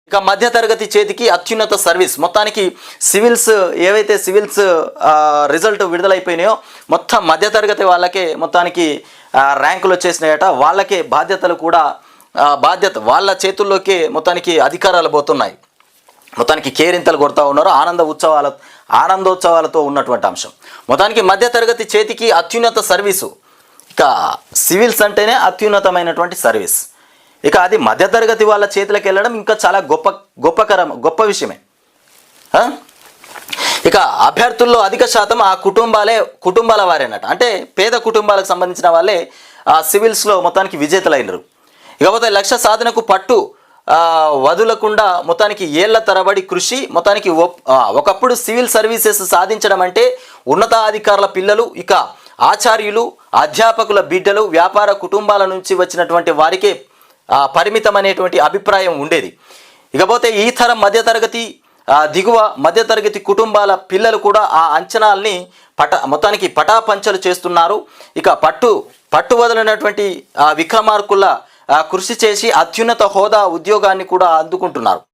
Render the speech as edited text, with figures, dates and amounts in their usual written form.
ఇక మధ్యతరగతి చేతికి అత్యున్నత సర్వీస్. మొత్తానికి సివిల్స్ ఏవైతే సివిల్స్ రిజల్ట్ విడుదలైపోయినాయో మొత్తం మధ్యతరగతి వాళ్ళకే మొత్తానికి ర్యాంకులు వచ్చేసినాయట. వాళ్ళకే బాధ్యతలు కూడా వాళ్ళ చేతుల్లోకే మొత్తానికి అధికారాలు పోతున్నాయి. మొత్తానికి కేరింతలు కొడతా ఉన్నారు. ఆనందోత్సవాలతో ఉన్నటువంటి అంశం. మొత్తానికి మధ్యతరగతి చేతికి అత్యున్నత సర్వీసు. ఇక సివిల్స్ అంటేనే అత్యున్నతమైనటువంటి సర్వీస్. ఇక అది మధ్యతరగతి వాళ్ళ చేతులకు వెళ్ళడం ఇంకా చాలా గొప్ప విషయమే. ఇక అభ్యర్థుల్లో అధిక శాతం ఆ కుటుంబాల వారేనట. అంటే పేద కుటుంబాలకు సంబంధించిన వాళ్ళే సివిల్స్లో మొత్తానికి విజేతలైనరు. ఇకపోతే లక్ష్య సాధనకు పట్టు వదులకుండా మొత్తానికి ఏళ్ల తరబడి కృషి. మొత్తానికి ఒకప్పుడు సివిల్ సర్వీసెస్ సాధించడం అంటే ఉన్నతాధికారుల పిల్లలు, ఇక ఆచార్యులు, అధ్యాపకుల బిడ్డలు, వ్యాపార కుటుంబాల నుంచి వచ్చినటువంటి వారికే పరిమితం అనేటువంటి అభిప్రాయం ఉండేది. ఇకపోతే ఈ తరం మధ్యతరగతి దిగువ మధ్యతరగతి కుటుంబాల పిల్లలు కూడా ఆ అంచనాల్ని మొత్తానికి పటాపంచలు చేస్తున్నారు. ఇక పట్టు వదలనటువంటి విక్రమార్కుల కృషి చేసి అత్యున్నత హోదా ఉద్యోగాన్ని కూడా అందుకుంటున్నారు.